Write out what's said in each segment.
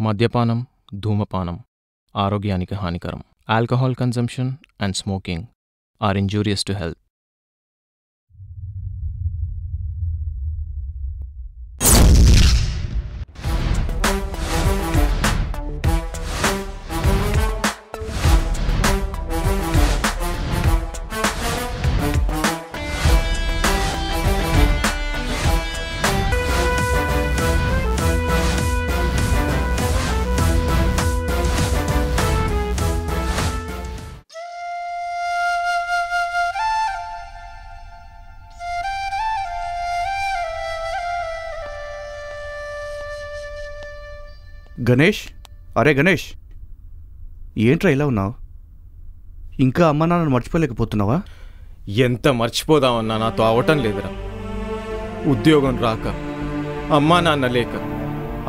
మద్యపానం, ధూమపానం ఆరోగ్యానికి హానికరం. Alcohol consumption and smoking are injurious to health. Ganesh, అరే గణేష్, ఏంట్రా ఇలా ఉన్నావు? ఇంకా అమ్మ నాన్నను మర్చిపోలేకపోతున్నావా? ఎంత మర్చిపోదామన్నా నాతో అవటం లేదురా. ఉద్యోగం రాక, అమ్మా నాన్న లేక,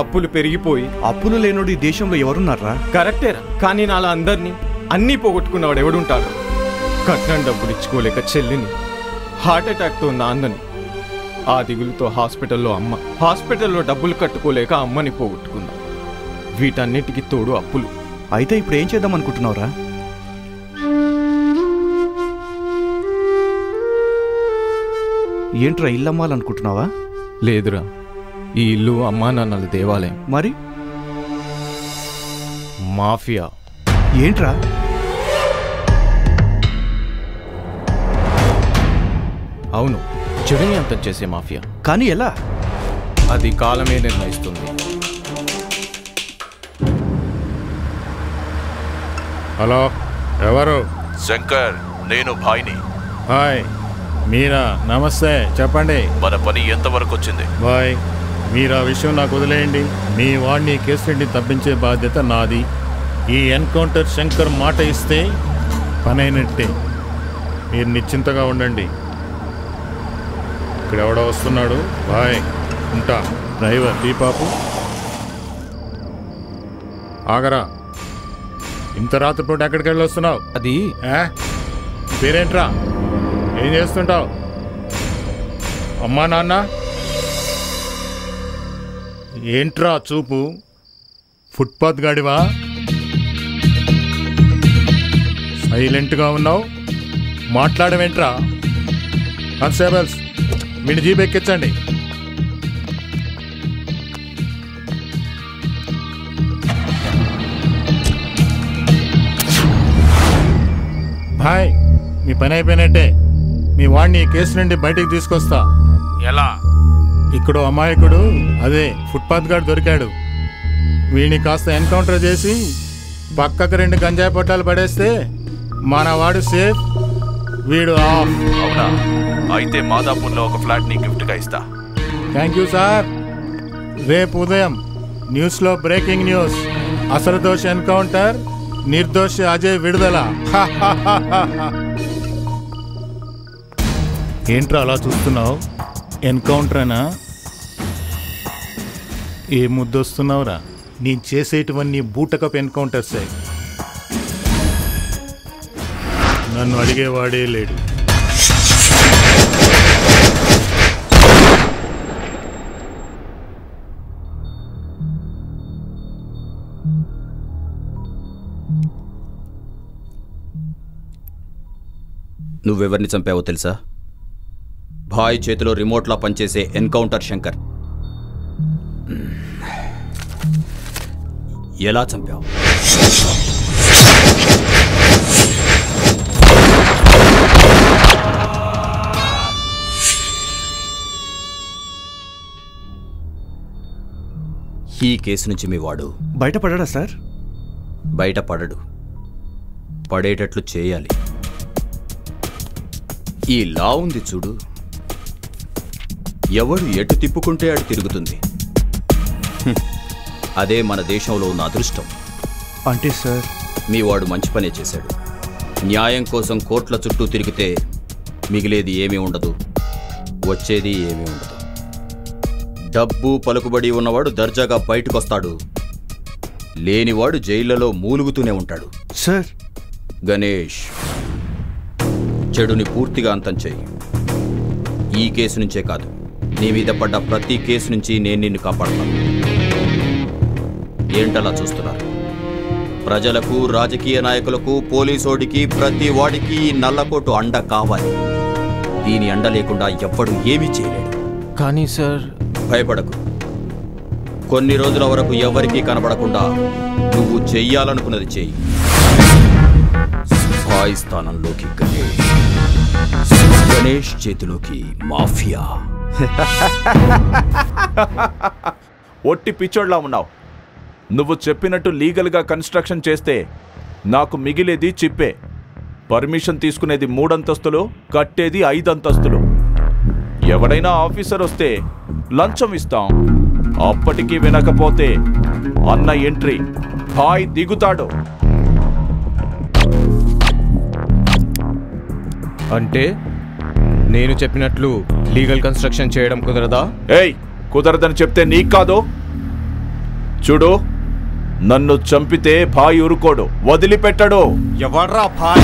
అప్పులు పెరిగిపోయి. అప్పులు లేనోడు ఈ దేశంలో ఎవరున్నారా? కరెక్టేరా, కానీ నాలా అందరినీ అన్నీ పోగొట్టుకున్నవాడు ఎవడుంటాడు? కట్నం డబ్బులు ఇచ్చుకోలేక చెల్లిని, హార్ట్అటాక్తో నాన్నని, ఆ దిగులుతో హాస్పిటల్లో అమ్మ, హాస్పిటల్లో డబ్బులు కట్టుకోలేక అమ్మని పోగొట్టుకున్నా. వీటన్నిటికీ తోడు అప్పులు. అయితే ఇప్పుడు ఏం చేద్దాం అనుకుంటున్నావురా? ఏంట్రా, ఇల్లు అమ్మాలనుకుంటున్నావా? లేదురా, ఈ ఇల్లు అమ్మా నాన్నల దేవాలయం. మరి మాఫియా. ఏంట్రా? అవును, చెడుని అంతం చేసే మాఫియా. కానీ ఎలా? అది కాలమే నిర్ణయిస్తుంది. హలో, ఎవరు? శంకర్, నేను భాయ్ని. హాయ్, మీరా? నమస్తే, చెప్పండి. మన పని ఎంతవరకు వచ్చింది? బాయ్, మీరు ఆ విషయం నాకు వదిలేయండి. మీ వాడిని కేసు నుండి తప్పించే బాధ్యత నాది. ఈ ఎన్కౌంటర్ శంకర్ మాట ఇస్తే పనైనట్టే. మీరు నిశ్చింతగా ఉండండి. ఇక్కడ ఎవడో వస్తున్నాడు. బాయ్, ఉంటా. డ్రైవర్ దీపాపు, ఆగరా. ఇంత రాత్రిపూట ఎక్కడికి వెళ్ళి వస్తున్నావు? అది పేరేంట్రా? ఏం చేస్తుంటావు? అమ్మా నాన్న? ఏంట్రా చూపు? ఫుట్పాత్ గాడివా? సైలెంట్గా ఉన్నావు, మాట్లాడవేంట్రా? కానిస్టేబుల్స్, వీడిని జీప్ ఎక్కించండి. హాయ్, మీ పని అయిపోయినట్టే. మీ వాడిని ఈ కేసు నుండి బయటికి తీసుకొస్తా. ఎలా? ఇక్కడ అమాయకుడు, అదే ఫుట్పాత్ గార్డ్ దొరికాడు. వీడిని కాస్త ఎన్కౌంటర్ చేసి పక్కకు 2 గంజాయి పొట్టాలు పడేస్తే మన వాడు సేఫ్, వీడు ఆఫ్. అవునా? అయితే మాదాపూర్లో ఒక ఫ్లాట్ ని గిఫ్ట్గా ఇస్తా. Thank you sir. రేపు ఉదయం న్యూస్లో బ్రేకింగ్ న్యూస్. అసలు దోష ఎన్కౌంటర్, నిర్దోషి అజయ్ విడుదల. ఏంట్రా అలా చూస్తున్నావు? ఎన్కౌంటరేనా? ఏ ముద్దొస్తున్నావురా? నేను చేసేటివన్నీ బూటకప్ ఎన్కౌంటర్సే. నన్ను అడిగేవాడే లేడు. నువ్వెవరిని చంపావో తెలుసా? భాయ్ చేతిలో రిమోట్లా పనిచేసే ఎన్కౌంటర్ శంకర్. ఎలా చంపావు? ఈ కేసు నుంచి మీ వాడు బయటపడ్డా సార్? బయటపడడు, పడేటట్లు చేయాలి. ఈ లా ఉంది చూడు, ఎవడు ఎటు తిప్పుకుంటే అటు తిరుగుతుంది. అదే మన దేశంలో ఉన్న అదృష్టం. అంటే సార్, మీ వాడు మంచి పనే చేశాడు. న్యాయం కోసం కోర్టుల చుట్టూ తిరిగితే మిగిలేది ఏమీ ఉండదు, వచ్చేది ఏమీ ఉండదు. డబ్బు పలుకుబడి ఉన్నవాడు దర్జాగా బయటకొస్తాడు, లేనివాడు జైళ్లలో మూలుగుతూనే ఉంటాడు. సార్, గణేష్, చెడుని పూర్తిగా అంతం చెయ్యి. ఈ కేసు నుంచే కాదు, నీ మీద పడ్డ ప్రతి కేసు నుంచి నేను నిన్ను కాపాడతాను. ఏంటలా చూస్తున్నారు? ప్రజలకు, రాజకీయ నాయకులకు, పోలీసోడికి, ప్రతి వాడికి ఈ నల్లకోటు అండ కావాలి. దీని అండ లేకుండా ఎవ్వడు ఏమీ చేయలేడు. కానీ సార్, భయపడకు. కొన్ని రోజుల వరకు ఎవరికీ కనబడకుండా నువ్వు చెయ్యాలనుకున్నది చెయ్యి. స్థాయి స్థానంలోకి గణేష్ చేతిలోకి మాఫియా. ఒట్టి పిచ్చోడ్లా ఉన్నావు. నువ్వు చెప్పినట్టు లీగల్గా కన్స్ట్రక్షన్ చేస్తే నాకు మిగిలేది చిప్పే. పర్మిషన్ తీసుకునేది 3 అంతస్తులు, కట్టేది 5 అంతస్తులు. ఎవడైనా ఆఫీసర్ వస్తే లంచం ఇస్తాం. అప్పటికీ వినకపోతే అన్న ఎంట్రీ, భాయ్ దిగుతాడు. అంటే నేను చెప్పినట్లు లీగల్ కన్స్ట్రక్షన్ చేయడం కుదరదా? ఏయ్, కుదరదని చెప్తే నీకు కాదు. చూడు, నన్ను చంపితే భాయ్ ఊరుకోడు, వదిలిపెట్టడు. ఎవర్రా భాయ్?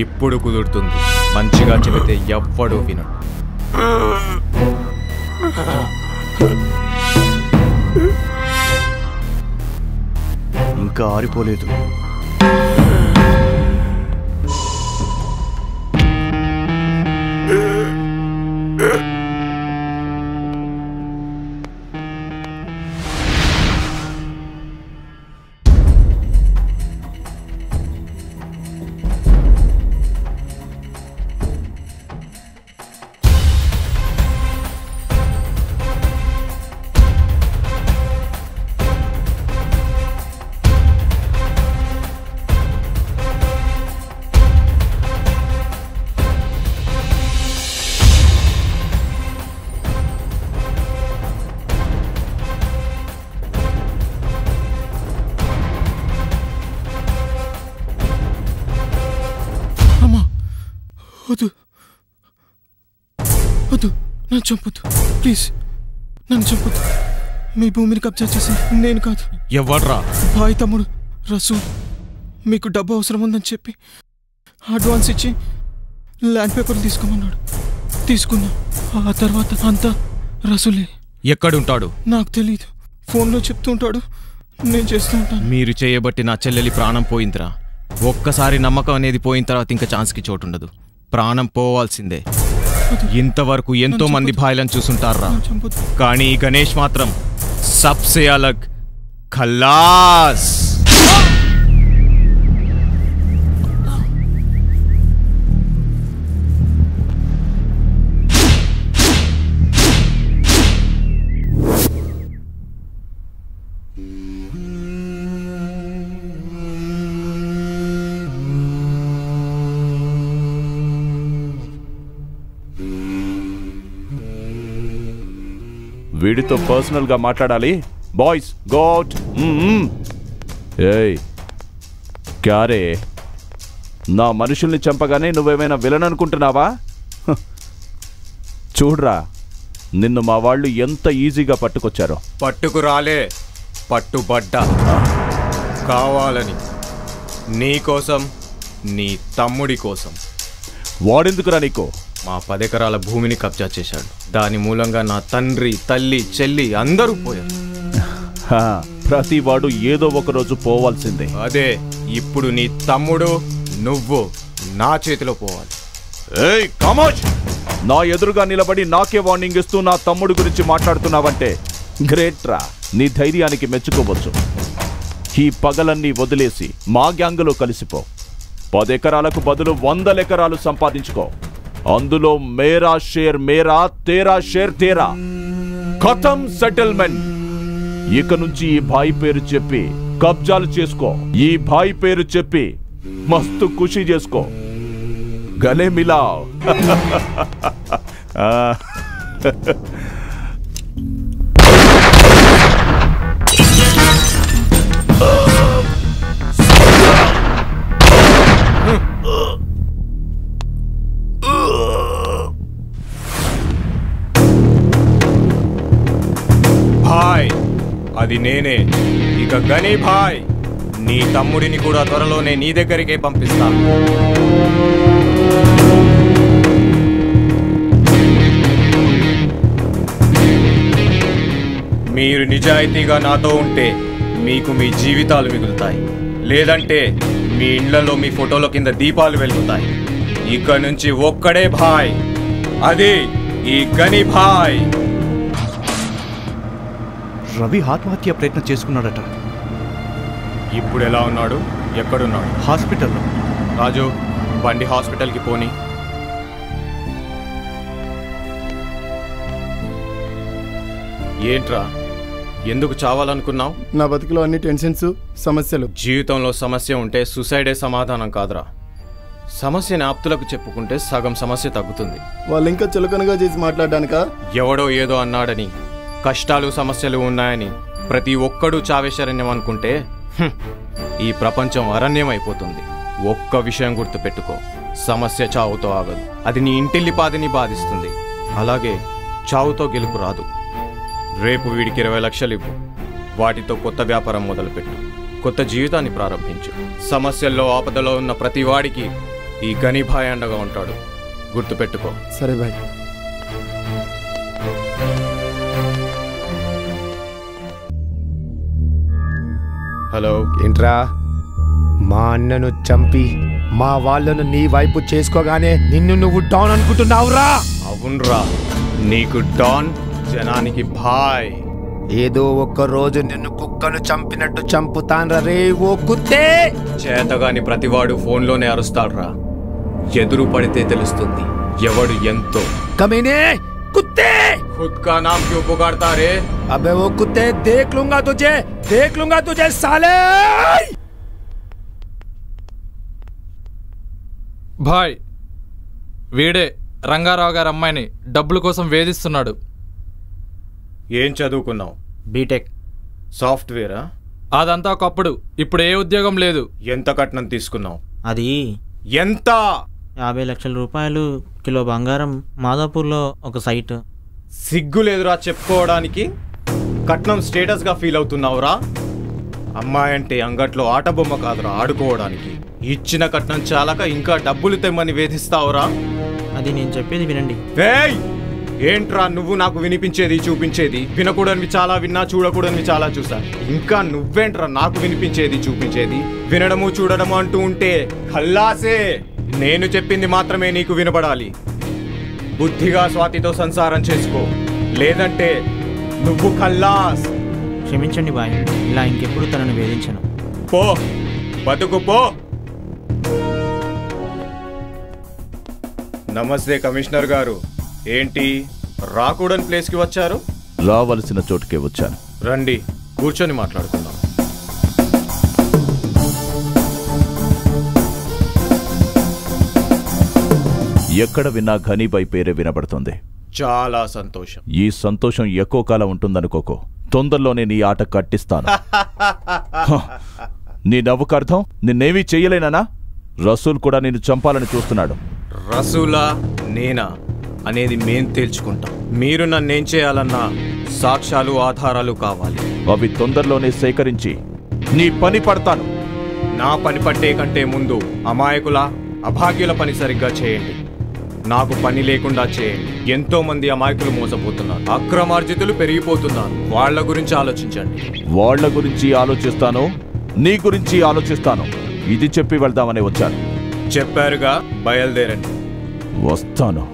ఇప్పుడు కుదురుతుంది. మంచిగా చెబితే ఎవ్వడూ వినడు. ఇంకా ఆరిపోలేదు. వద్దు వద్దు, నన్ను చంపొద్దు ప్లీజ్, నన్ను చంపొద్దు. మీ భూమిని కబ్జా చేసి నేను కాదు. ఎవర్రా? భాయ్ తమ్ముడు రసూల్. మీకు డబ్బు అవసరం ఉందని చెప్పి అడ్వాన్స్ ఇచ్చి ల్యాండ్ పేపర్లు తీసుకోమన్నాడు. తీసుకున్నా. ఆ తర్వాత అంతా రసూలే. ఎక్కడుంటాడు? నాకు తెలీదు. ఫోన్లో చెప్తూ ఉంటాడు, నేను చేస్తూ ఉంటాను. మీరు చేయబట్టి నా చెల్లెలి ప్రాణం పోయిందిరా. ఒక్కసారి నమ్మకం అనేది పోయిన తర్వాత ఇంకా ఛాన్స్కి చోటు ఉండదు. ప్రాణం పోవాల్సిందే. ఇంతవరకు ఎంతో మంది భాయ్లను చూసుంటారా, కానీ ఈ గణేష్ మాత్రం సబ్సే అలగ్, ఖల్లాస్. వీడితో పర్సనల్గా మాట్లాడాలి. Boys go out. ఏయ్ క్యారే, నా మనుషుల్ని చంపగానే నువ్వేమైనా విలన్ అనుకుంటున్నావా? చూడ్రా, నిన్ను మా వాళ్ళు ఎంత ఈజీగా పట్టుకొచ్చారో. పట్టుకురాలే, పట్టుబడ్డా. కావాలని. నీ కోసం, నీ తమ్ముడి కోసం. వాడెందుకురా నీకు? మా 10 ఎకరాల భూమిని కబ్జా చేశాడు. దాని మూలంగా నా తండ్రి, తల్లి, చెల్లి అందరూ పోయారు. ప్రతి వాడు ఏదో ఒక రోజు పోవాల్సిందే. అదే ఇప్పుడు నీ తమ్ముడు, నువ్వు నా చేతిలో పోవాలి. ఏయ్ కమోష్, నా ఎదురుగా నిలబడి నాకే వార్నింగ్ ఇస్తూ నా తమ్ముడు గురించి మాట్లాడుతున్నావంటే గ్రేట్ రా. నీ ధైర్యానికి మెచ్చుకోవచ్చు. ఈ పగలన్నీ వదిలేసి మా గ్యాంగులో కలిసిపో. 10 ఎకరాలకు బదులు 100 ఎకరాలు సంపాదించుకో. అందులో మేరా షేర్ మేరా, తేరా షేర్ తేరా. ఖతం సెటిల్మెంట్. ఇక నుంచి ఈ భాయ్ పేరు చెప్పి కబ్జాలు చేసుకో. ఈ భాయ్ పేరు చెప్పి మస్తు ఖుషి చేసుకో. గలే మిలావ్. భాయ్, అది నేనే. ఇక గనీ భాయ్, నీ తమ్ముడిని కూడా త్వరలోనే నీ దగ్గరికే పంపిస్తా. మీరు నిజాయితీగా నాతో ఉంటే మీకు మీ జీవితాలు మిగులుతాయి, లేదంటే మీ ఇళ్లలో మీ ఫోటోల కింద దీపాలు వెలుగుతాయి. ఇక నుంచి ఒక్కడే భాయ్, అది ఈ గని భాయ్. రవి ఆత్మహత్య ప్రయత్నం చేసుకున్నాడట. ఇప్పుడు ఎలా ఉన్నాడు? ఎక్కడున్నాడు? హాస్పిటల్లో. రాజు, బండి హాస్పిటల్కి పోని. ఏంట్రా, ఎందుకు చావాలనుకున్నావు? నా బతుకులో అన్ని టెన్షన్స్, సమస్యలు. జీవితంలో సమస్య ఉంటే సుసైడే సమాధానం కాదురా. సమస్యని ఆప్తులకు చెప్పుకుంటే సగం సమస్య తగ్గుతుంది. వాళ్ళు ఇంకా చులకనగా చేసి మాట్లాడడానికా? ఎవడో ఏదో అన్నాడని, కష్టాలు సమస్యలు ఉన్నాయని ప్రతి ఒక్కడూ చావే శరణ్యం అనుకుంటే ఈ ప్రపంచం అరణ్యం అయిపోతుంది. ఒక్క విషయం గుర్తుపెట్టుకో, సమస్య చావుతో ఆగదు. అది నీ ఇంటిల్లిపాదిని బాధిస్తుంది. అలాగే చావుతో గెలుపు రాదు. రేపు వీడికి 20 లక్షలు ఇవ్వు. వాటితో కొత్త వ్యాపారం మొదలుపెట్టు, కొత్త జీవితాన్ని ప్రారంభించు. సమస్యల్లో ఆపదలో ఉన్న ప్రతి వాడికి ఈ గనిభాయ్ అండగా ఉంటాడు. గుర్తుపెట్టుకో. సరే భాయ్. హలో. ఏంట్రా, మా అన్నను చంపి మా వాళ్ళను నీ వైపు చేసుకోగానే నిన్ను నువ్వు డాన్ అనుకుంటున్నావురా? అవునరా, నీకు డాన్, జనానికి భాయ్. ఏదో ఒక్క రోజు నిన్ను కుక్కను చంపినట్టు చంపుతాన్రా రే ఓ కుత్తే. చేతగాని ప్రతివాడు ఫోన్లోనే అరుస్తాడ్రా. ఎదురు పడితే తెలుస్తుంది ఎవడు ఎంతో. కమీనే कुत्ते! खुद का नाम क्यों पुकारता रे? अबे वो कुत्ते, देख लूंगा तुझे साले! భాయ్, వీడే రంగారావు గారి అమ్మాయిని డబ్బుల కోసం వేధిస్తున్నాడు. ఏం చదువుకున్నావు? బీటెక్. సాఫ్ట్వేరా? అదంతా ఒకప్పుడు. ఇప్పుడు ఏ ఉద్యోగం లేదు. ఎంత కట్నం తీసుకున్నావు? అది ఎంత? 50 లక్షల రూపాయలు, కిలో బంగారం, మాదాపూర్లో ఒక సైట్. సిగ్గు లేదురా చెప్పుకోవడానికి? కట్నం స్టేటస్గా ఫీల్ అవుతున్నావురా? అమ్మాయి అంటే అంగట్లో ఆట బొమ్మ కాదురా, ఆడుకోవడానికి. ఇచ్చిన కట్నం చాలక ఇంకా డబ్బులు తెమ్మని వేధిస్తావురా? అది నేను చెప్పేది వినండి. ఏంట్రా నువ్వు నాకు వినిపించేది చూపించేది? వినకూడనివి చాలా విన్నా, చూడకూడనివి చాలా చూసా. ఇంకా నువ్వేంట్రా నాకు వినిపించేది చూపించేది? వినడము చూడడము అంటూ ఉంటే ఖల్లాసే. నేను చెప్పింది మాత్రమే నీకు వినపడాలి. బుద్ధిగా స్వాతితో సంసారం చేసుకో, లేదంటే నువ్వు ఖల్లాస్. క్షమించండి బాయ్, ఇలా ఇంకెప్పుడు తనను వేధించను. పో, బతుకు పో. నమస్తే కమిషనర్ గారు. ఏంటి రాకూడని ప్లేస్కి వచ్చారు? రావలసిన చోటుకే వచ్చాను. రండి, కూర్చొని మాట్లాడుకుందాం. ఎక్కడ విన్నా ఘనీబాయ్ పేరే వినబడుతుంది. చాలా సంతోషం. ఈ సంతోషం ఎక్కువ కాలం ఉంటుందనుకోకో. తొందరలోనే నీ ఆట కట్టిస్తాను. నీ నవ్వుకు అర్థం నిన్నేమీ చెయ్యలేనా? రసూల్ కూడా నిన్ను చంపాలని చూస్తున్నాడు. రసూలా నేనా అనేది మేం తేల్చుకుంటాం. మీరు నన్నేం చేయాలన్నా సాక్ష్యాలు, ఆధారాలు కావాలి. అవి తొందరలోనే సేకరించి నీ పని పడతాను. నా పని పట్టే కంటే ముందు అమాయకుల, అభాగ్యుల పని సరిగ్గా చేయండి. నాకు పని లేకుండా చేయండి. ఎంతో మంది అమాయకులు మోసపోతున్నారు, అక్రమార్జితులు పెరిగిపోతున్నారు. వాళ్ళ గురించి ఆలోచించండి. వాళ్ళ గురించి ఆలోచిస్తాను, నీ గురించి ఆలోచిస్తాను. ఇది చెప్పి వెళ్దామని వచ్చాను. చెప్పారుగా, బయలుదేరండి. వస్తాను.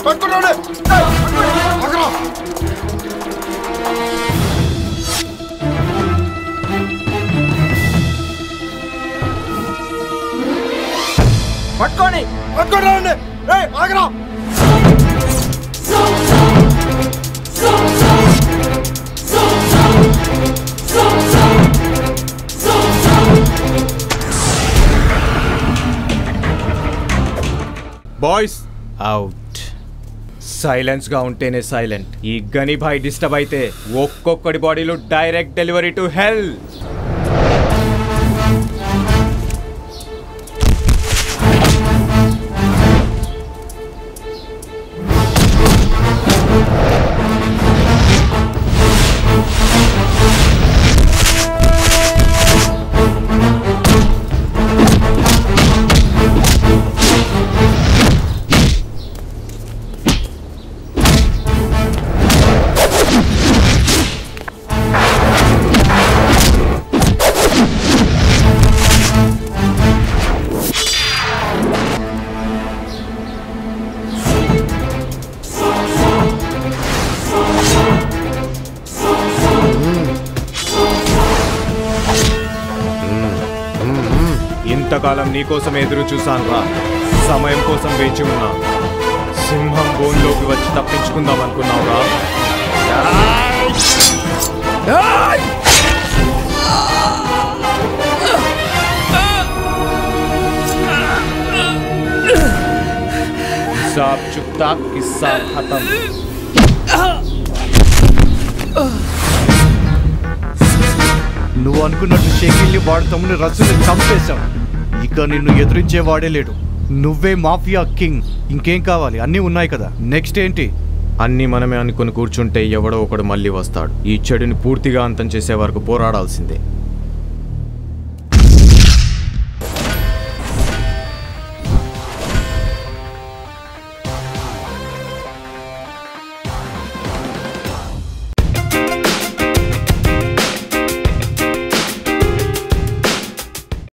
పట్టుకోండి ఆగరా. Boys out. సైలెన్స్ గా ఉంటేనే సైలెంట్. ఈ గనిభాయ్ డిస్టర్బ్ అయితే ఒక్కొక్కడి బాడీలో డైరెక్ట్ డెలివరీ టు హెల్. ఇంతకాలం నీకోసం ఎదురు చూశాను రా. సమయం కోసం వేచి ఉన్నా. సింహం బోన్లోకి వచ్చి తప్పించుకుందాం అనుకున్నావురా. హిసాబ్ చుక్తా కిస్సా ఖతం. నువ్వు అనుకున్నట్టు షకీల్ని వాడు తమ్ముని రసూల్ని చంపేశావు. ఇక నిన్ను ఎదురించేవాడే లేడు. నువ్వే మాఫియా కింగ్. ఇంకేం కావాలి? అన్నీ ఉన్నాయి కదా. నెక్స్ట్ ఏంటి? అన్నీ మనమే అనుకుని కూర్చుంటే ఎవడో ఒకడు మళ్ళీ వస్తాడు. ఈ చెడుని పూర్తిగా అంతం చేసే వరకు పోరాడాల్సిందే.